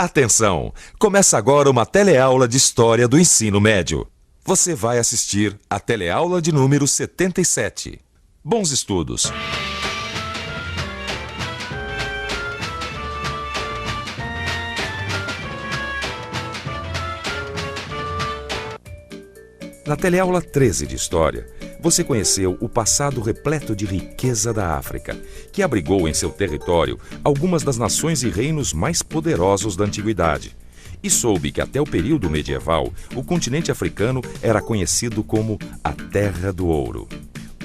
Atenção! Começa agora uma teleaula de História do Ensino Médio. Você vai assistir a teleaula de número 77. Bons estudos! Na teleaula 13 de História, você conheceu o passado repleto de riqueza da África, que abrigou em seu território algumas das nações e reinos mais poderosos da antiguidade. E soube que até o período medieval, o continente africano era conhecido como a Terra do Ouro.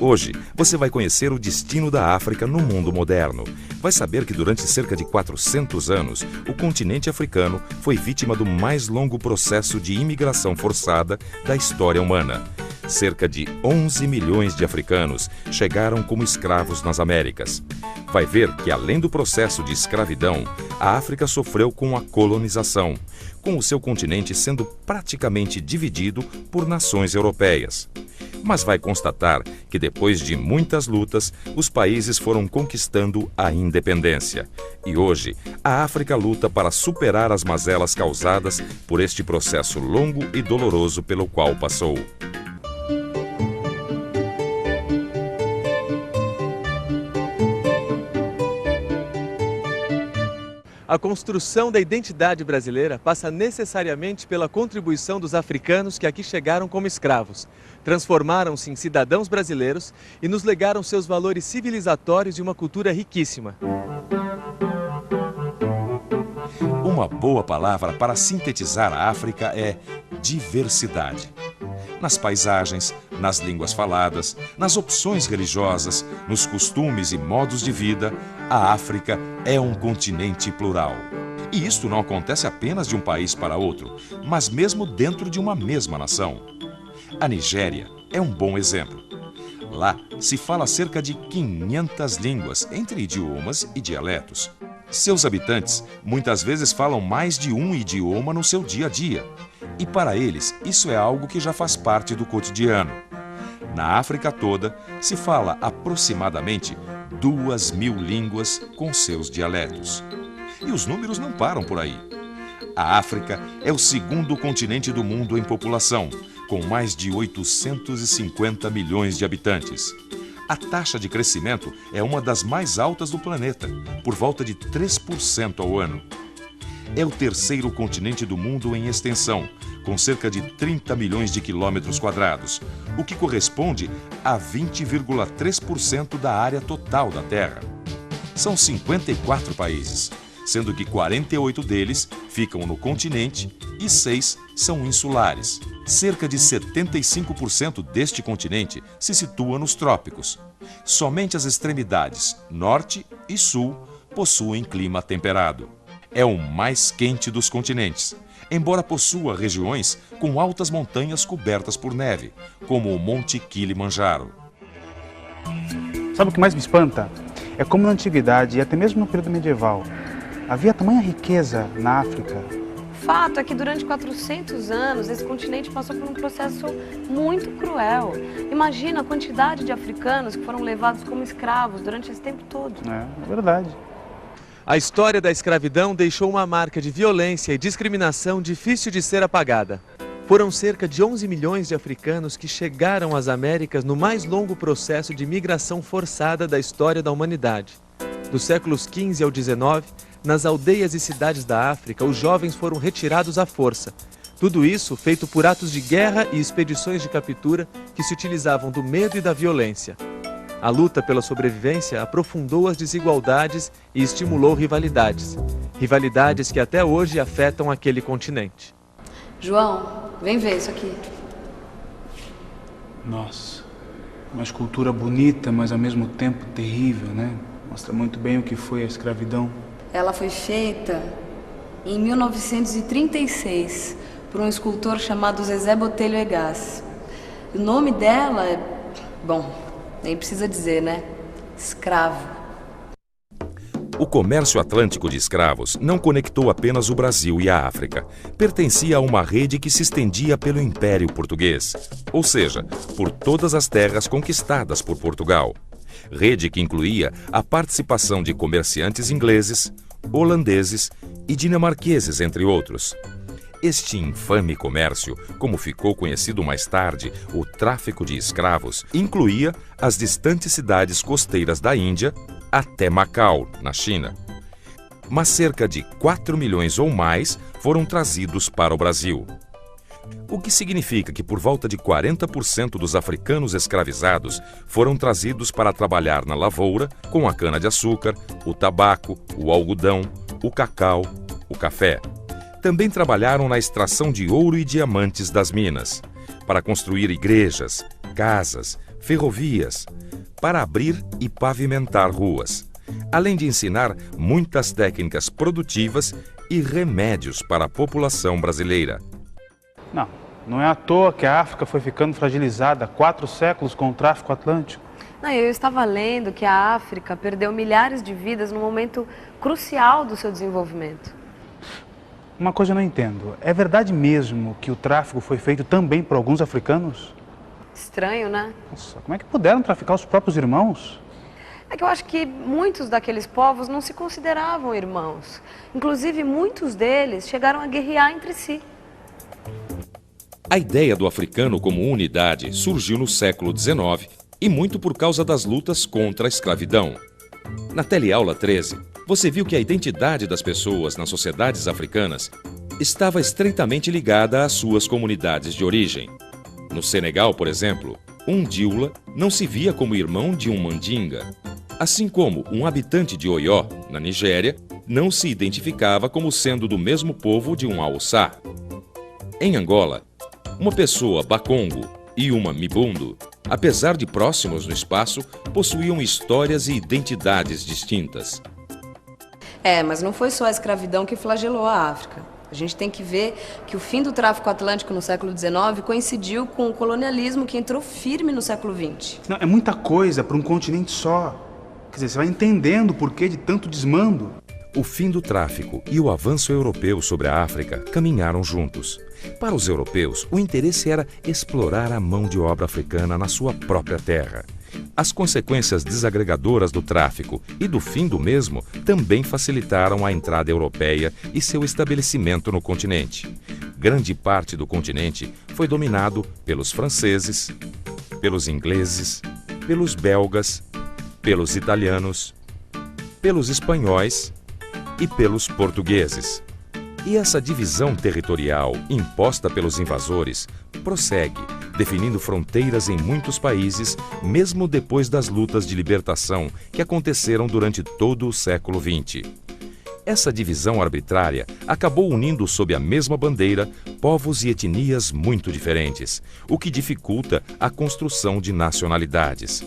Hoje, você vai conhecer o destino da África no mundo moderno. Vai saber que durante cerca de 400 anos, o continente africano foi vítima do mais longo processo de imigração forçada da história humana. Cerca de 11 milhões de africanos chegaram como escravos nas Américas. Vai ver que, além do processo de escravidão, a África sofreu com a colonização, com o seu continente sendo praticamente dividido por nações europeias. Mas vai constatar que, depois de muitas lutas, os países foram conquistando a independência. E hoje, a África luta para superar as mazelas causadas por este processo longo e doloroso pelo qual passou. A construção da identidade brasileira passa necessariamente pela contribuição dos africanos que aqui chegaram como escravos. Transformaram-se em cidadãos brasileiros e nos legaram seus valores civilizatórios e uma cultura riquíssima. Uma boa palavra para sintetizar a África é diversidade. Nas paisagens, nas línguas faladas, nas opções religiosas, nos costumes e modos de vida, a África é um continente plural. E isto não acontece apenas de um país para outro, mas mesmo dentro de uma mesma nação. A Nigéria é um bom exemplo. Lá se fala cerca de 500 línguas, entre idiomas e dialetos. Seus habitantes muitas vezes falam mais de um idioma no seu dia a dia. E para eles, isso é algo que já faz parte do cotidiano. Na África toda, se fala aproximadamente 2.000 línguas com seus dialetos. E os números não param por aí. A África é o segundo continente do mundo em população, com mais de 850 milhões de habitantes. A taxa de crescimento é uma das mais altas do planeta, por volta de 3% ao ano. É o terceiro continente do mundo em extensão, com cerca de 30 milhões de quilômetros quadrados, o que corresponde a 20,3% da área total da Terra. São 54 países, sendo que 48 deles ficam no continente e 6 são insulares. Cerca de 75% deste continente se situa nos trópicos. Somente as extremidades, norte e sul, possuem clima temperado. É o mais quente dos continentes, embora possua regiões com altas montanhas cobertas por neve, como o Monte Kilimanjaro. Sabe o que mais me espanta? É como na antiguidade e até mesmo no período medieval, havia tamanha riqueza na África. O fato é que durante 400 anos esse continente passou por um processo muito cruel. Imagina a quantidade de africanos que foram levados como escravos durante esse tempo todo. É verdade. A história da escravidão deixou uma marca de violência e discriminação difícil de ser apagada. Foram cerca de 11 milhões de africanos que chegaram às Américas no mais longo processo de migração forçada da história da humanidade. Dos séculos XV ao XIX, nas aldeias e cidades da África, os jovens foram retirados à força. Tudo isso feito por atos de guerra e expedições de captura que se utilizavam do medo e da violência. A luta pela sobrevivência aprofundou as desigualdades e estimulou rivalidades. Rivalidades que até hoje afetam aquele continente. João, vem ver isso aqui. Nossa, uma escultura bonita, mas ao mesmo tempo terrível, né? Mostra muito bem o que foi a escravidão. Ela foi feita em 1936 por um escultor chamado Zezé Botelho Egas. O nome dela é... bom, nem precisa dizer, né? Escravo. O comércio atlântico de escravos não conectou apenas o Brasil e a África. Pertencia a uma rede que se estendia pelo Império Português, ou seja, por todas as terras conquistadas por Portugal. Rede que incluía a participação de comerciantes ingleses, holandeses e dinamarqueses, entre outros. Este infame comércio, como ficou conhecido mais tarde, o tráfico de escravos, incluía as distantes cidades costeiras da Índia até Macau, na China. Mas cerca de 4 milhões ou mais foram trazidos para o Brasil. O que significa que por volta de 40% dos africanos escravizados foram trazidos para trabalhar na lavoura com a cana-de-açúcar, o tabaco, o algodão, o cacau, o café. Também trabalharam na extração de ouro e diamantes das minas, para construir igrejas, casas, ferrovias, para abrir e pavimentar ruas, além de ensinar muitas técnicas produtivas e remédios para a população brasileira. Não é à toa que a África foi ficando fragilizada há 4 séculos com o tráfico atlântico. Não, eu estava lendo que a África perdeu milhares de vidas num momento crucial do seu desenvolvimento. Uma coisa eu não entendo. É verdade mesmo que o tráfico foi feito também por alguns africanos? Estranho, né? Nossa, como é que puderam traficar os próprios irmãos? É que eu acho que muitos daqueles povos não se consideravam irmãos. Inclusive, muitos deles chegaram a guerrear entre si. A ideia do africano como unidade surgiu no século XIX e muito por causa das lutas contra a escravidão. Na teleaula 13, você viu que a identidade das pessoas nas sociedades africanas estava estreitamente ligada às suas comunidades de origem. No Senegal, por exemplo, um Dioula não se via como irmão de um Mandinga, assim como um habitante de Oió, na Nigéria, não se identificava como sendo do mesmo povo de um Haussá. Em Angola, uma pessoa Bakongo e uma Mibundu, apesar de próximos no espaço, possuíam histórias e identidades distintas. Mas não foi só a escravidão que flagelou a África. A gente tem que ver que o fim do tráfico atlântico no século XIX coincidiu com o colonialismo que entrou firme no século XX. Não, é muita coisa para um continente só. Quer dizer, você vai entendendo o porquê de tanto desmando. O fim do tráfico e o avanço europeu sobre a África caminharam juntos. Para os europeus, o interesse era explorar a mão de obra africana na sua própria terra. As consequências desagregadoras do tráfico e do fim do mesmo também facilitaram a entrada europeia e seu estabelecimento no continente. Grande parte do continente foi dominado pelos franceses, pelos ingleses, pelos belgas, pelos italianos, pelos espanhóis e pelos portugueses. E essa divisão territorial imposta pelos invasores prossegue, definindo fronteiras em muitos países, mesmo depois das lutas de libertação que aconteceram durante todo o século XX. Essa divisão arbitrária acabou unindo sob a mesma bandeira povos e etnias muito diferentes, o que dificulta a construção de nacionalidades.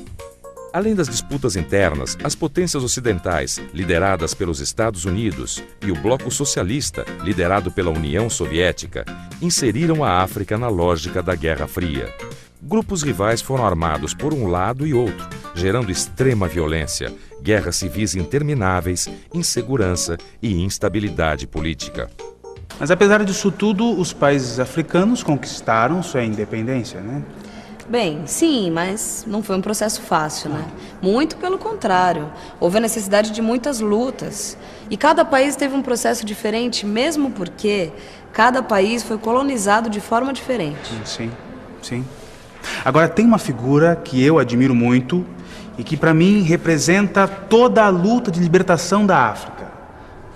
Além das disputas internas, as potências ocidentais, lideradas pelos Estados Unidos, e o bloco socialista, liderado pela União Soviética, inseriram a África na lógica da Guerra Fria. Grupos rivais foram armados por um lado e outro, gerando extrema violência, guerras civis intermináveis, insegurança e instabilidade política. Mas apesar disso tudo, os países africanos conquistaram sua independência, né? Bem, sim, mas não foi um processo fácil, né? Muito pelo contrário. Houve a necessidade de muitas lutas. E cada país teve um processo diferente, mesmo porque cada país foi colonizado de forma diferente. Sim. Agora, tem uma figura que eu admiro muito e que, para mim, representa toda a luta de libertação da África.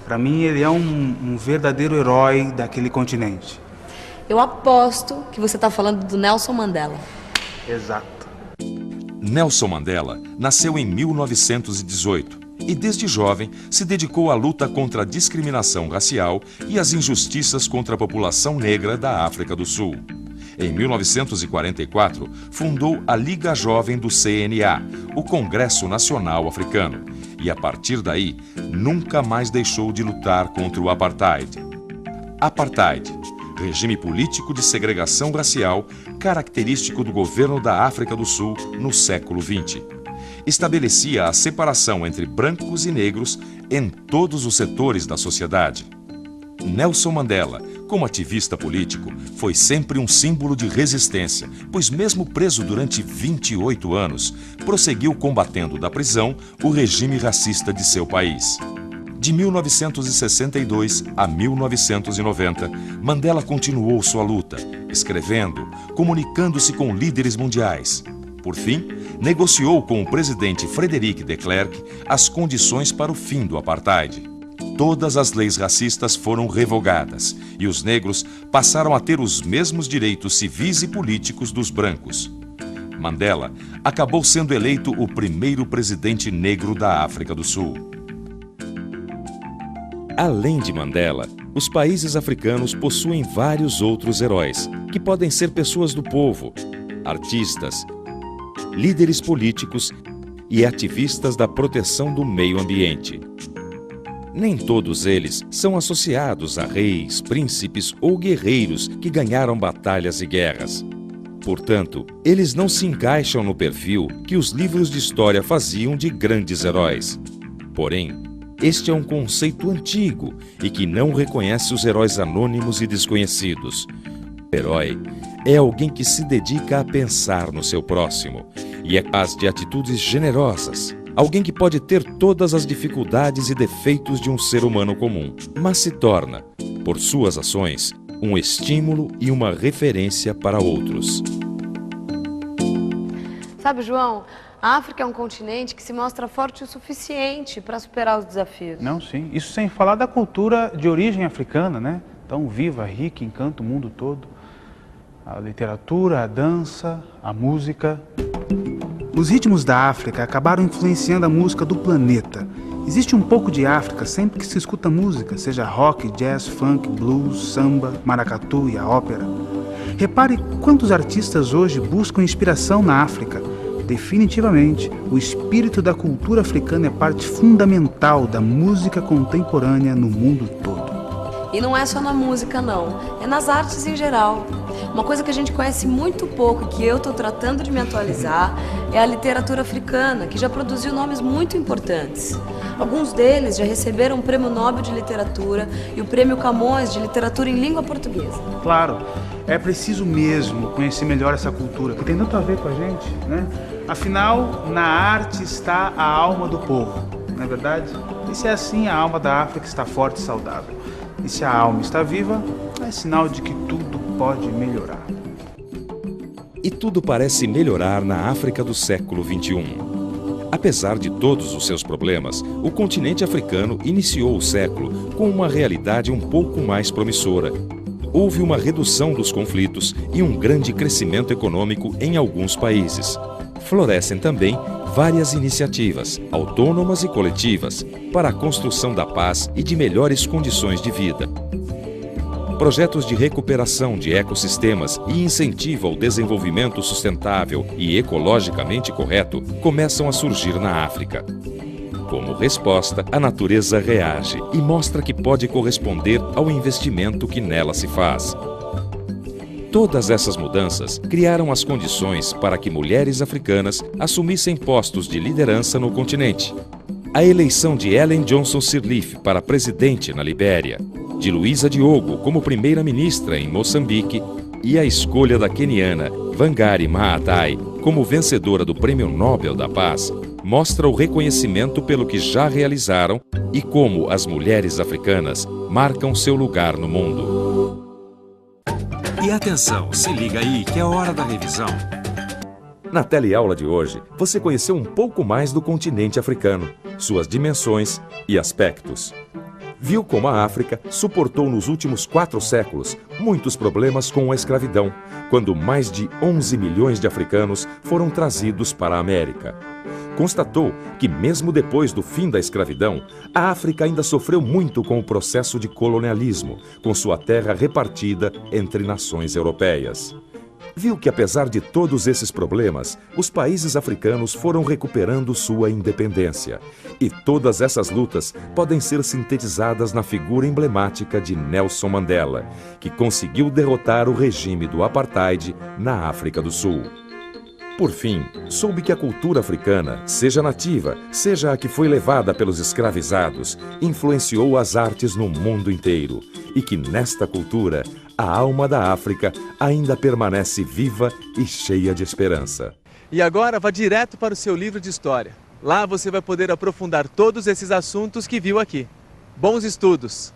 Para mim, ele é um verdadeiro herói daquele continente. Eu aposto que você está falando do Nelson Mandela. Exato. Nelson Mandela nasceu em 1918 e, desde jovem, se dedicou à luta contra a discriminação racial e as injustiças contra a população negra da África do Sul. Em 1944, fundou a Liga Jovem do CNA, o Congresso Nacional Africano, e, a partir daí, nunca mais deixou de lutar contra o apartheid. Apartheid, regime político de segregação racial característico do governo da África do Sul no século XX. Estabelecia a separação entre brancos e negros em todos os setores da sociedade. Nelson Mandela, como ativista político, foi sempre um símbolo de resistência, pois mesmo preso durante 28 anos, prosseguiu combatendo da prisão o regime racista de seu país. De 1962 a 1990, Mandela continuou sua luta, escrevendo, comunicando-se com líderes mundiais. Por fim, negociou com o presidente Frederic de Klerk as condições para o fim do apartheid. Todas as leis racistas foram revogadas e os negros passaram a ter os mesmos direitos civis e políticos dos brancos. Mandela acabou sendo eleito o primeiro presidente negro da África do Sul. Além de Mandela, os países africanos possuem vários outros heróis, que podem ser pessoas do povo, artistas, líderes políticos e ativistas da proteção do meio ambiente. Nem todos eles são associados a reis, príncipes ou guerreiros que ganharam batalhas e guerras. Portanto, eles não se encaixam no perfil que os livros de história faziam de grandes heróis. Porém, este é um conceito antigo e que não reconhece os heróis anônimos e desconhecidos. O herói é alguém que se dedica a pensar no seu próximo e é capaz de atitudes generosas. Alguém que pode ter todas as dificuldades e defeitos de um ser humano comum, mas se torna, por suas ações, um estímulo e uma referência para outros. Sabe, João, a África é um continente que se mostra forte o suficiente para superar os desafios. Não, sim. Isso sem falar da cultura de origem africana, né? Tão viva, rica, encanta o mundo todo. A literatura, a dança, a música. Os ritmos da África acabaram influenciando a música do planeta. Existe um pouco de África sempre que se escuta música, seja rock, jazz, funk, blues, samba, maracatu e a ópera. Repare quantos artistas hoje buscam inspiração na África. Definitivamente, o espírito da cultura africana é parte fundamental da música contemporânea no mundo todo. E não é só na música, não. É nas artes em geral. Uma coisa que a gente conhece muito pouco e que eu estou tratando de me atualizar é a literatura africana, que já produziu nomes muito importantes. Alguns deles já receberam o Prêmio Nobel de Literatura e o Prêmio Camões de Literatura em Língua Portuguesa. Claro, é preciso mesmo conhecer melhor essa cultura, que tem tanto a ver com a gente, né? Afinal, na arte está a alma do povo, não é verdade? E se é assim, a alma da África está forte e saudável. E se a alma está viva, é sinal de que tudo pode melhorar. E tudo parece melhorar na África do século XXI. Apesar de todos os seus problemas, o continente africano iniciou o século com uma realidade um pouco mais promissora. Houve uma redução dos conflitos e um grande crescimento econômico em alguns países. Florescem também várias iniciativas, autônomas e coletivas, para a construção da paz e de melhores condições de vida. Projetos de recuperação de ecossistemas e incentivo ao desenvolvimento sustentável e ecologicamente correto começam a surgir na África. Como resposta, a natureza reage e mostra que pode corresponder ao investimento que nela se faz. Todas essas mudanças criaram as condições para que mulheres africanas assumissem postos de liderança no continente. A eleição de Ellen Johnson Sirleaf para presidente na Libéria, de Luísa Diogo como primeira-ministra em Moçambique e a escolha da queniana Wangari Maathai como vencedora do Prêmio Nobel da Paz mostra o reconhecimento pelo que já realizaram e como as mulheres africanas marcam seu lugar no mundo. E atenção, se liga aí que é hora da revisão. Na teleaula de hoje, você conheceu um pouco mais do continente africano, suas dimensões e aspectos. Viu como a África suportou nos últimos 4 séculos muitos problemas com a escravidão, quando mais de 11 milhões de africanos foram trazidos para a América. Constatou que, mesmo depois do fim da escravidão, a África ainda sofreu muito com o processo de colonialismo, com sua terra repartida entre nações europeias. Viu que, apesar de todos esses problemas, os países africanos foram recuperando sua independência. E todas essas lutas podem ser sintetizadas na figura emblemática de Nelson Mandela, que conseguiu derrotar o regime do apartheid na África do Sul. Por fim, soube que a cultura africana, seja nativa, seja a que foi levada pelos escravizados, influenciou as artes no mundo inteiro e que nesta cultura, a alma da África ainda permanece viva e cheia de esperança. E agora vá direto para o seu livro de história. Lá você vai poder aprofundar todos esses assuntos que viu aqui. Bons estudos!